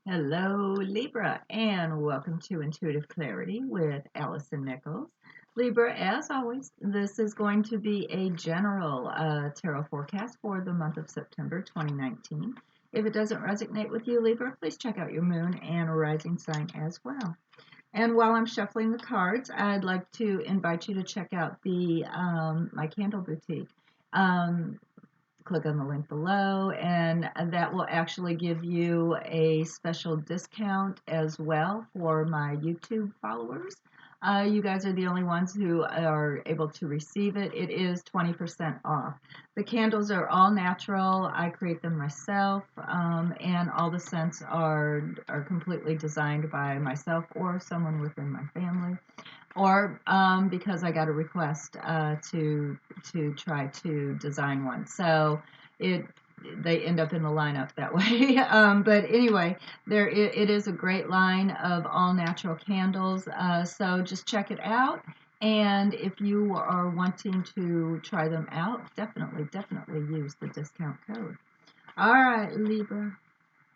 Hello, Libra, and welcome to Intuitive Clarity with Allison Nichols. Libra, as always, this is going to be a general tarot forecast for the month of September 2019. If it doesn't resonate with you, Libra, please check out your moon and rising sign as well. And while I'm shuffling the cards, I'd like to invite you to check out the my candle boutique. Um, Click on the link below, and that will actually give you a special discount as well for my YouTube followers. You guys are the only ones who are able to receive it. It is 20% off. The candles are all natural. I create them myself, and all the scents are completely designed by myself or someone within my family, or because I got a request to try to design one. So it they end up in the lineup that way. But anyway, it is a great line of all natural candles. So just check it out. And if you are wanting to try them out, definitely use the discount code. All right, Libra,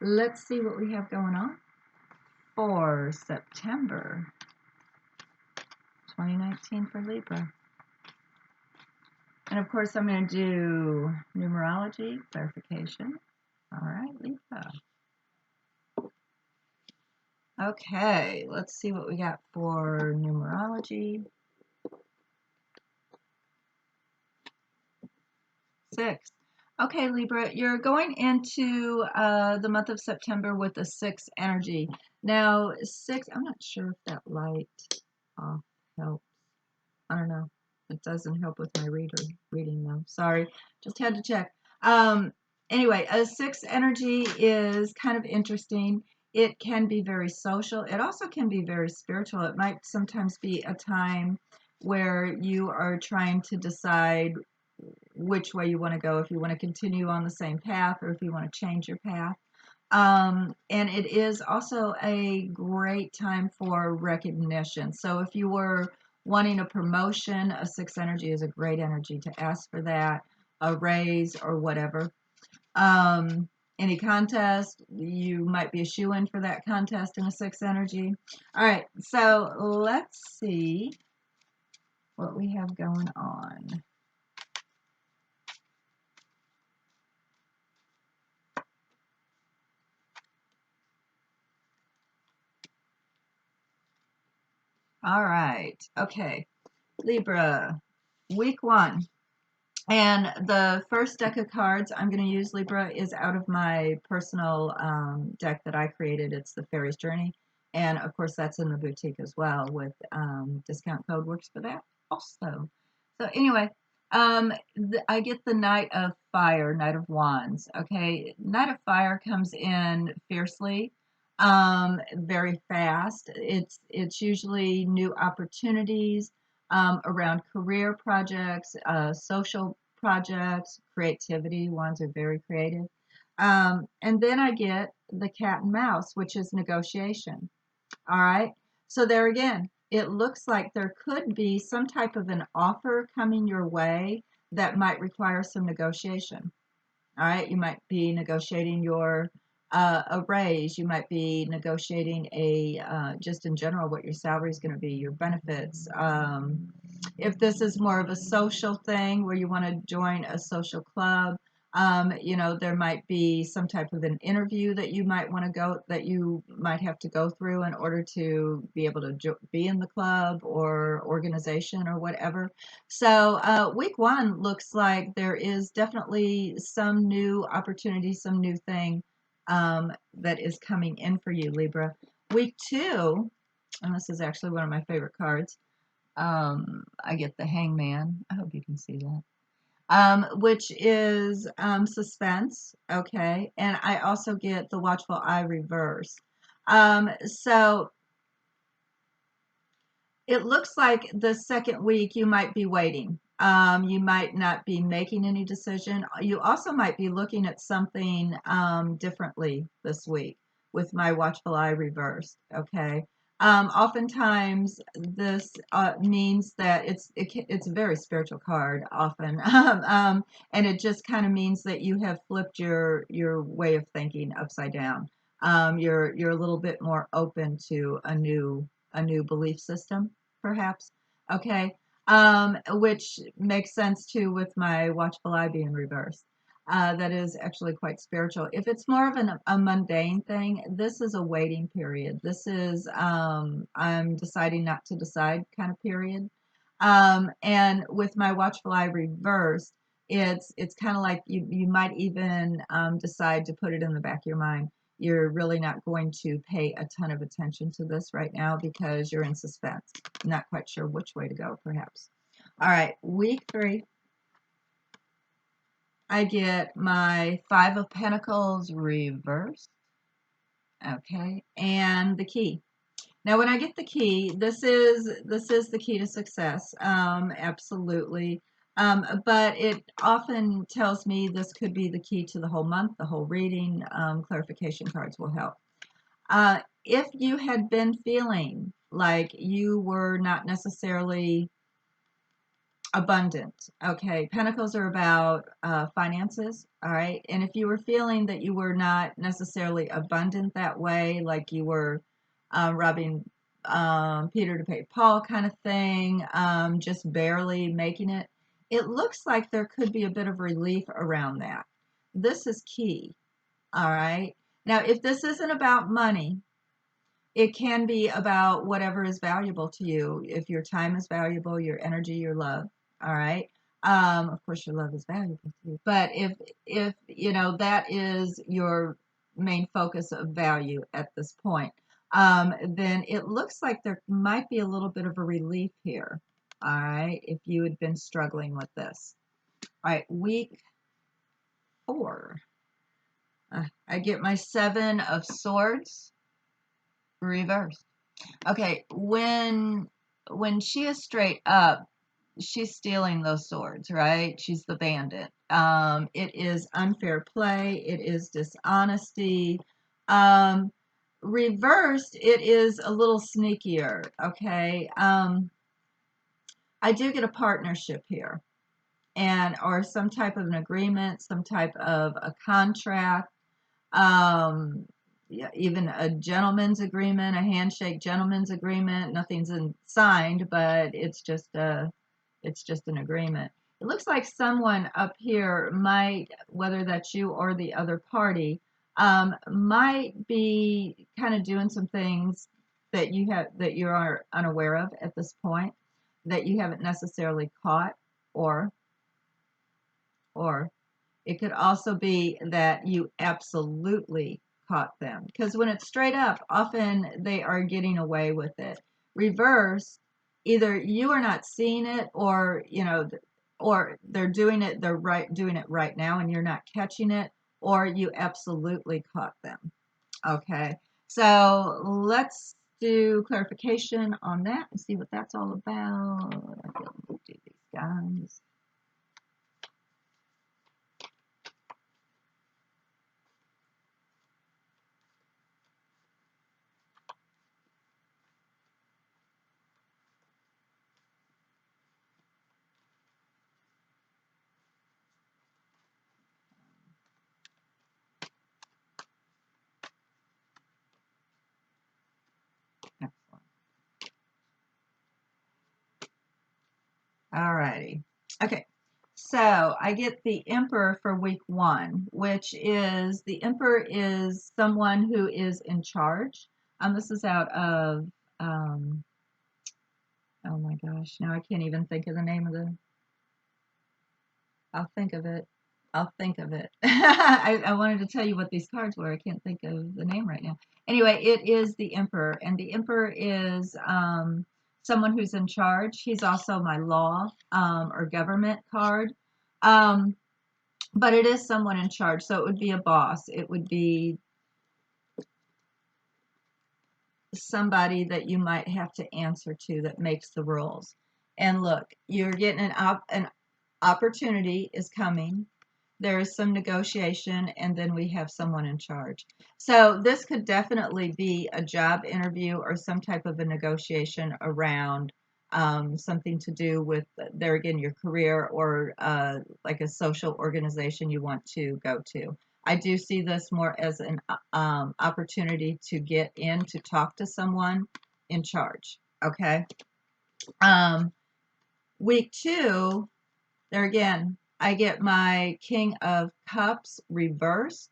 let's see what we have going on for September 2019 for Libra. And of course, I'm going to do numerology clarification. All right, Libra. Okay, let's see what we got for numerology. 6. Okay, Libra, you're going into the month of September with a 6 energy. Now, 6, I'm not sure if that light off helps. I don't know. It doesn't help with my reading though. Sorry, just had to check. Anyway, a 6 energy is kind of interesting. It can be very social. It also can be very spiritual. It might sometimes be a time where you are trying to decide which way you want to go, if you want to continue on the same path or if you want to change your path. And it is also a great time for recognition. So if you were wanting a promotion, a 6 energy is a great energy to ask for that, a raise or whatever. Any contest, you might be a shoe-in for that contest in a 6 energy. All right, so let's see what we have going on. All right, okay. Libra, week 1. And the first deck of cards I'm going to use, Libra, is out of my personal deck that I created. It's the Fairy's Journey. And of course, that's in the boutique as well, with discount code works for that also. So, anyway, I get the Knight of Fire, Knight of Wands. Okay, Knight of Fire comes in fiercely, very fast. It's usually new opportunities around career projects, social projects, creativity. Ones are very creative. And then I get the cat and mouse, which is negotiation. All right. So there again, it looks like there could be some type of an offer coming your way that might require some negotiation. All right, you might be negotiating your a raise. You might be negotiating a just in general what your salary is going to be, your benefits. If this is more of a social thing where you want to join a social club, there might be some type of an interview that you might want to go, that you might have to go through in order to be able to be in the club or organization or whatever. So week 1 looks like there is definitely some new opportunity, some new thing that is coming in for you, Libra. Week 2, and this is actually one of my favorite cards. I get the Hangman. I hope you can see that. Which is suspense, okay, and I also get the Watchful Eye reverse. So it looks like the second week you might be waiting. You might not be making any decision. You also might be looking at something differently this week with my Watchful Eye reversed, okay? Oftentimes this means that it's a very spiritual card often, and it just kind of means that you have flipped your way of thinking upside down. You're a little bit more open to a new belief system, perhaps. Okay, which makes sense too with my watchful eye being reversed. That is actually quite spiritual. If it's more of a mundane thing, this is a waiting period. This is I'm deciding not to decide kind of period. And with my watchful eye reversed, it's kind of like you might even decide to put it in the back of your mind. You're really not going to pay a ton of attention to this right now because you're in suspense. Not quite sure which way to go, perhaps. All right, week 3. I get my Five of Pentacles reversed. Okay, and the key. Now, when I get the key, this is the key to success. Absolutely. But it often tells me this could be the key to the whole month, the whole reading. Clarification cards will help. If you had been feeling like you were not necessarily abundant. Okay, Pentacles are about finances, all right? And if you were feeling that you were not necessarily abundant that way, like you were robbing Peter to pay Paul kind of thing, just barely making it, it looks like there could be a bit of relief around that. This is key, all right? Now, if this isn't about money, it can be about whatever is valuable to you. If your time is valuable, your energy, your love. All right. Of course, your love is valuable to you. But if you know that is your main focus of value at this point, then it looks like there might be a little bit of a relief here. All right. If you had been struggling with this. All right. Week 4. I get my Seven of Swords reversed. Okay, when she is straight up, she's stealing those swords, right? She's the bandit. It is unfair play. It is dishonesty. Um, Reversed, it is a little sneakier. Okay. I do get a partnership here, and or some type of an agreement, some type of a contract. um, yeah, even a gentleman's agreement, a handshake gentleman's agreement. Nothing's signed, but it's just an agreement. It looks like someone up here might, whether that's you or the other party, might be kind of doing some things that you are unaware of at this point, that you haven't necessarily caught, or or it could also be that you absolutely caught them. Because when it's straight up, often they are getting away with it. Reverse, either you are not seeing it, or or they're doing it. They're doing it right now, and you're not catching it, or you absolutely caught them. Okay, so let's do clarification on that and see what that's all about. Do these guys. Excellent. All righty. Okay. So I get the Emperor for week 1, which is the Emperor is someone who is in charge. This is out of, um, oh my gosh, now I can't even think of the name of the, I'll think of it. I'll think of it. I wanted to tell you what these cards were. I can't think of the name right now. Anyway, it is the Emperor, and the Emperor is someone who's in charge. He's also my law or government card. Um, but it is someone in charge. So it would be a boss. It would be somebody that you might have to answer to that makes the rules. And look, you're getting an opportunity is coming. There is some negotiation, and then we have someone in charge. So this could definitely be a job interview or some type of a negotiation around something to do with, there again, your career, or like a social organization you want to go to. I do see this more as an opportunity to get in to talk to someone in charge. Okay. Um, week 2, there again, I get my King of Cups reversed.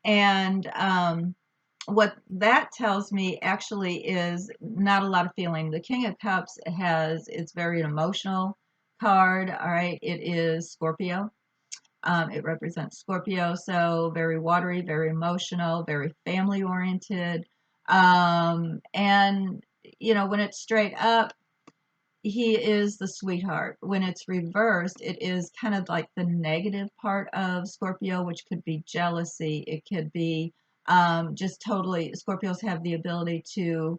And what that tells me actually is not a lot of feeling. The King of Cups it's very emotional card. All right. It is Scorpio. It represents Scorpio. So very watery, very emotional, very family oriented. And, when it's straight up, he is the sweetheart. When it's reversed, it is kind of like the negative part of Scorpio, which could be jealousy. It could be just totally, Scorpios have the ability to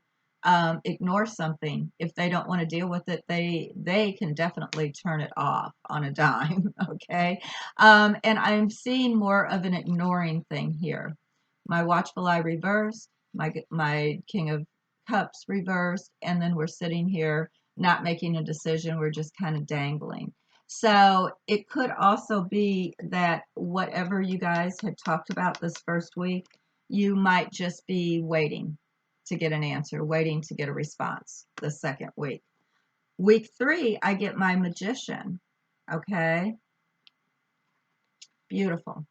ignore something. If they don't want to deal with it, they can definitely turn it off on a dime. Okay. And I'm seeing more of an ignoring thing here. My watchful eye reversed, my King of Cups reversed, and then we're sitting here not making a decision. We're just kind of dangling. So it could also be that whatever you guys had talked about this first week, you might just be waiting to get an answer, waiting to get a response the second week. Week 3, I get my Magician. Okay. Beautiful.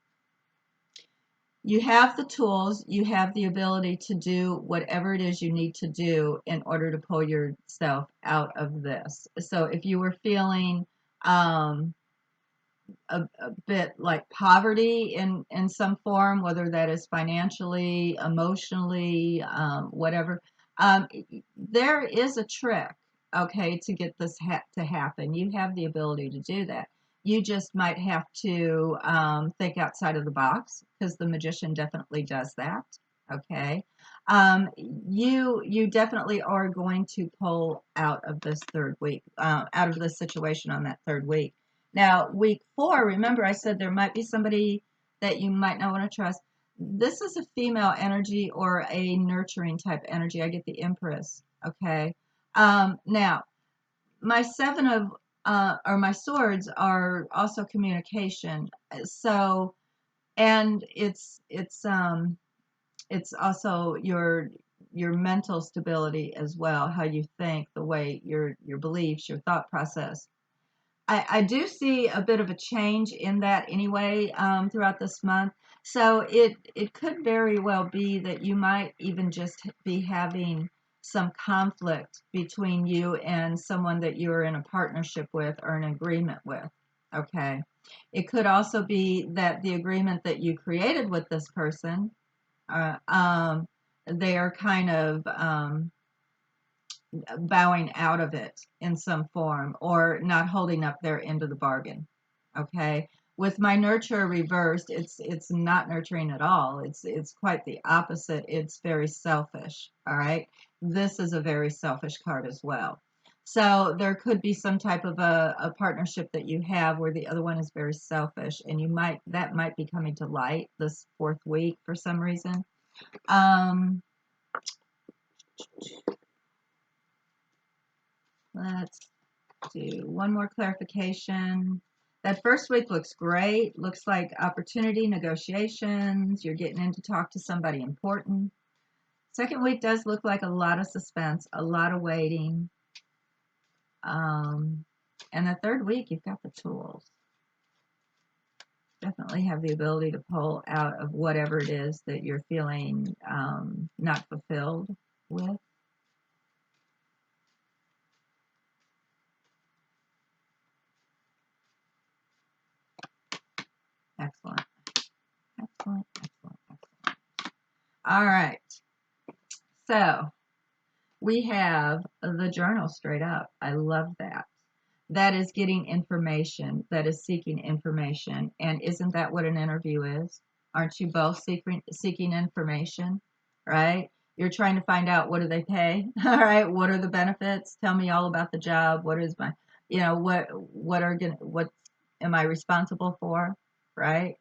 You have the tools, you have the ability to do whatever it is you need to do in order to pull yourself out of this. So if you were feeling um, a bit like poverty in some form, whether that is financially, emotionally, whatever, um, there is a trick, okay, to get this to happen. You have the ability to do that. You just might have to think outside of the box, because the Magician definitely does that. Okay. You definitely are going to pull out of this third week, out of this situation on that third week. Now, week 4, remember I said there might be somebody that you might not want to trust. This is a female energy or a nurturing type energy. I get the Empress. Okay. Now, my 7 of or my swords are also communication. So, and it's also your mental stability as well, how you think, the way your beliefs, your thought process. I do see a bit of a change in that anyway, throughout this month. So it could very well be that you might even just be having some conflict between you and someone that you're in a partnership with or an agreement with. Okay. It could also be that the agreement that you created with this person, uh, um, they are kind of bowing out of it in some form or not holding up their end of the bargain. Okay. With my nurture reversed, it's not nurturing at all. It's quite the opposite. It's very selfish. All right. This is a very selfish card as well. So there could be some type of a partnership that you have where the other one is very selfish, and that might be coming to light this fourth week for some reason. Um, let's do one more clarification. That first week looks great. Looks like opportunity, negotiations. You're getting in to talk to somebody important. Second week does look like a lot of suspense, a lot of waiting. Um, and the third week, you've got the tools. Definitely have the ability to pull out of whatever it is that you're feeling not fulfilled with. Excellent, excellent, excellent, excellent. All right. So we have the journal straight up. I love that. That is getting information, that is seeking information. And isn't that what an interview is? Aren't you both seeking information, right? You're trying to find out, what do they pay? All right, what are the benefits? Tell me all about the job. What is my, what am I responsible for, right?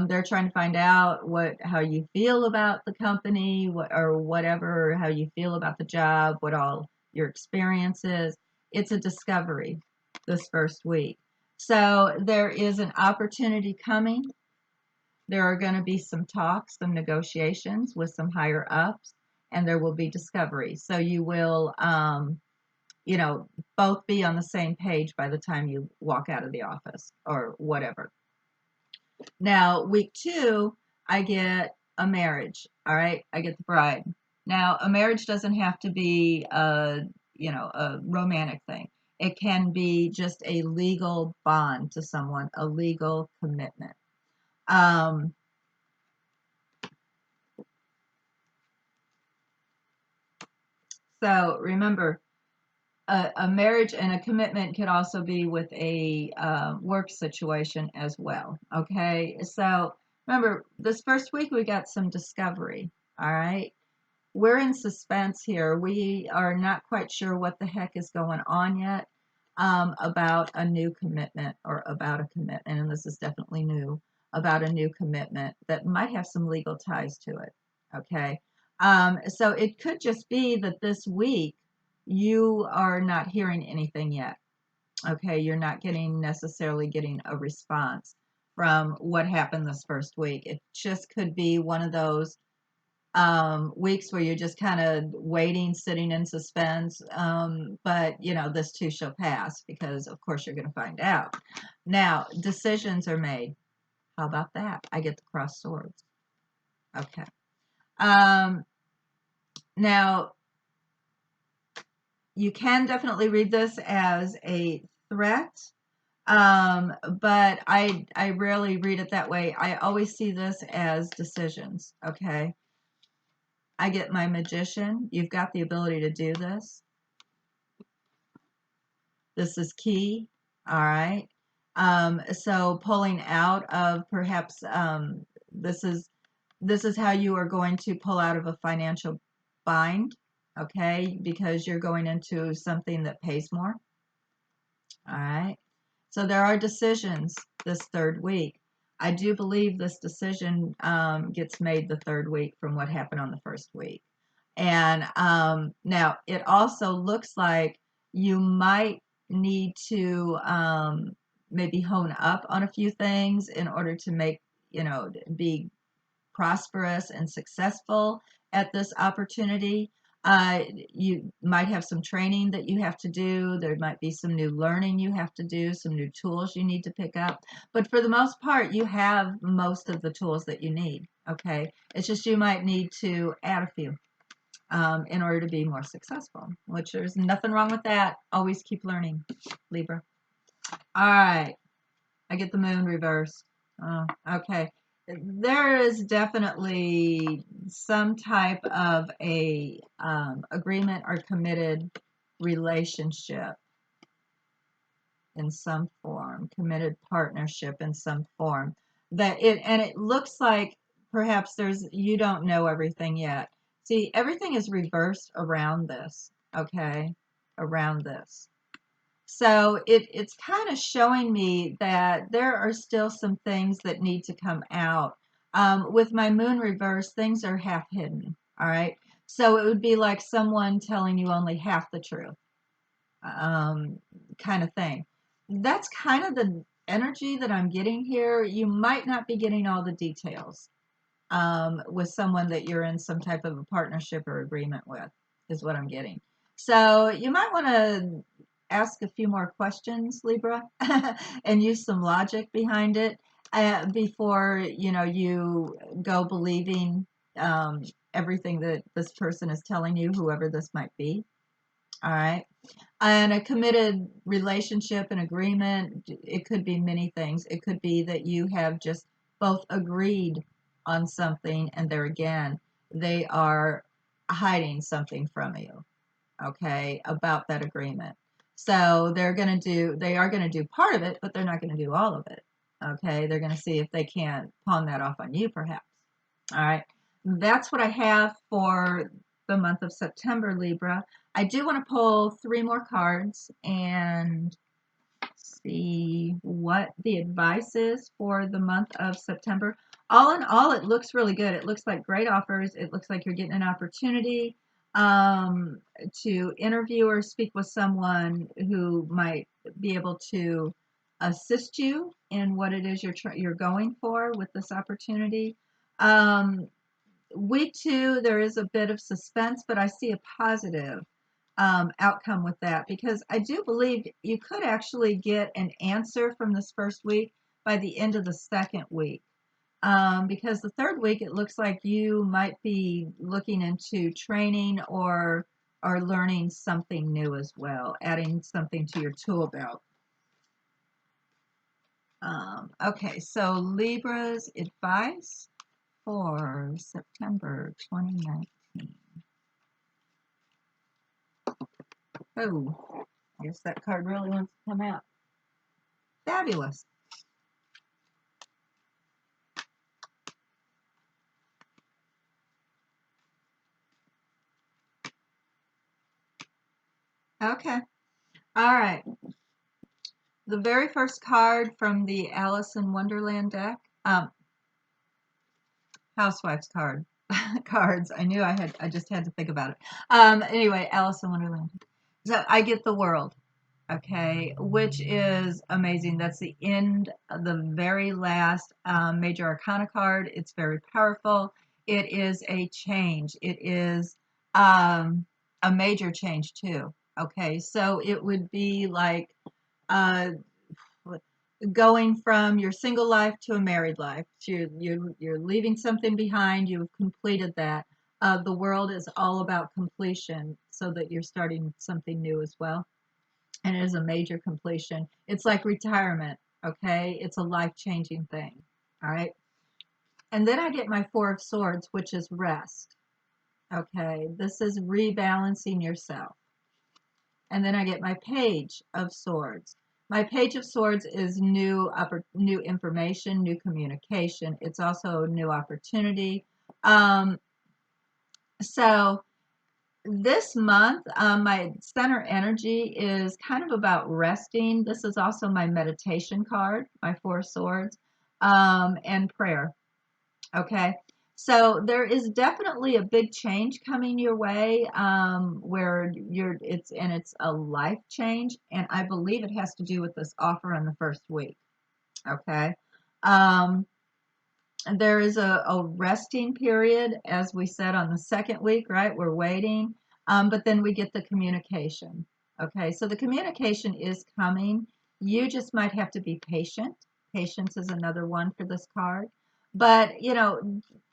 They're trying to find out how you feel about the company, or whatever, or how you feel about the job, what all your experience is. It's a discovery this first week. So there is an opportunity coming. There are going to be some talks, some negotiations with some higher ups, and there will be discovery. So you will, you know, both be on the same page by the time you walk out of the office or whatever. Now, week 2, I get a marriage. All right, I get the bride. Now, a marriage doesn't have to be a romantic thing. It can be just a legal bond to someone, a legal commitment. Um, so remember, a marriage and a commitment could also be with a work situation as well. Okay, so remember, this first week we got some discovery. All right, we're in suspense here. We are not quite sure what the heck is going on yet about a new commitment or about a commitment, and this is definitely new, about a new commitment that might have some legal ties to it. Okay. So it could just be that this week you are not hearing anything yet. Okay. You're not necessarily getting a response from what happened this first week. It just could be one of those weeks where you're just kind of waiting, sitting in suspense. But this too shall pass because, of course, you're going to find out. Now, decisions are made. How about that? I get the cross swords. Okay. Um, Now, you can definitely read this as a threat, but I rarely read it that way. I always see this as decisions. Okay. I get my magician. You've got the ability to do this. This is key. All right. So pulling out of perhaps this is this is how you are going to pull out of a financial bind, okay? Because you're going into something that pays more. All right. So there are decisions this third week. I do believe this decision gets made the third week from what happened on the first week. And now it also looks like you might need to maybe hone up on a few things in order to be prosperous and successful at this opportunity. You might have some training that you have to do. There might be some new learning you have to do, some new tools you need to pick up. But for the most part, you have most of the tools that you need. Okay. It's just you might need to add a few in order to be more successful, which there's nothing wrong with that. Always keep learning, Libra. All right. I get the moon reversed. Oh, okay. There is definitely some type of a agreement or committed relationship in some form, committed partnership in some form. It looks like perhaps you don't know everything yet. See, everything is reversed around this, okay? Around this. So it's kind of showing me that there are still some things that need to come out. With my moon reverse, things are half hidden. All right. So it would be like someone telling you only half the truth, um, kind of thing. That's kind of the energy that I'm getting here. You might not be getting all the details with someone that you're in some type of a partnership or agreement with, is what I'm getting. So you might want to ask a few more questions, Libra, and use some logic behind it before you go believing um, everything that this person is telling you, whoever this might be. All right. And a committed relationship and agreement, it could be many things. It could be that you have just both agreed on something and there again, they are hiding something from you, okay, about that agreement. So they are going to do part of it, but they're not going to do all of it. Okay. They're going to see if they can't pawn that off on you, perhaps. All right. That's what I have for the month of September, Libra. I do want to pull 3 more cards and see what the advice is for the month of September. All in all, it looks really good. It looks like great offers. It looks like you're getting an opportunity um, to interview or speak with someone who might be able to assist you in what it is you're going for with this opportunity. Um, week two, there is a bit of suspense, but I see a positive outcome with that because I do believe you could actually get an answer from this first week by the end of the second week. Because the third week, it looks like you might be looking into training or learning something new as well, adding something to your tool belt. Okay, so Libra's advice for September 2019. Oh, I guess that card really wants to come out. Fabulous. Okay. All right. The very first card from the Alice in Wonderland deck, Housewife's card. Cards. I knew I just had to think about it. Anyway, Alice in Wonderland. So I get the world. Okay, which is amazing. That's the end, the very last major arcana card. It's very powerful. It is a change. It is a major change too. Okay, so it would be like uh, going from your single life to a married life. You're leaving something behind. You've completed that. The world is all about completion, so that you're starting something new as well, and it is a major completion. It's like retirement, okay? It's a life-changing thing, all right? And then I get my Four of Swords, which is rest, okay? This is rebalancing yourself. And then I get my Page of Swords. My Page of Swords is new information, new communication. It's also new opportunity. Um, so this month, my center energy is kind of about resting. This is also my meditation card, my Four Swords, and prayer. Okay. So there is definitely a big change coming your way, where it's a life change, and I believe it has to do with this offer in the first week. Okay. Um, there is a resting period, as we said on the second week, right? We're waiting, but then we get the communication. Okay, so the communication is coming. You just might have to be patient. Patience is another one for this card. But,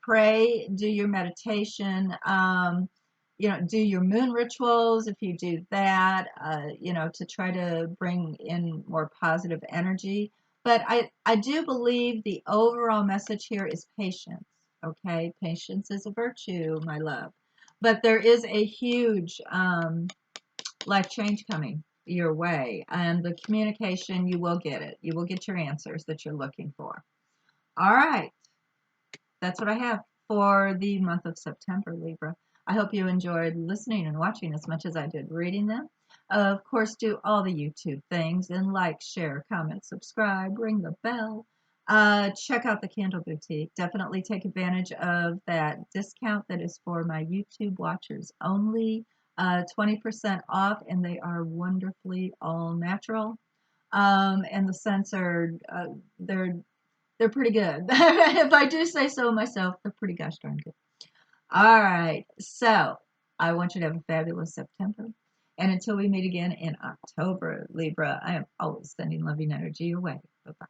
pray, do your meditation, do your moon rituals if you do that, to try to bring in more positive energy. But I do believe the overall message here is patience. Okay, patience is a virtue, my love. But there is a huge life change coming your way, and the communication, you will get it. You will get your answers that you're looking for. All right, that's what I have for the month of September, Libra. I hope you enjoyed listening and watching as much as I did reading them. Of course, do all the YouTube things and like, share, comment, subscribe, ring the bell. Check out the Candle Boutique. Definitely take advantage of that discount that is for my YouTube watchers only. 20% off, and they are wonderfully all natural. And the scents are they're pretty good. If I do say so myself, they're pretty gosh darn good. All right. So I want you to have a fabulous September. And until we meet again in October, Libra, I am always sending loving energy your way. Bye bye.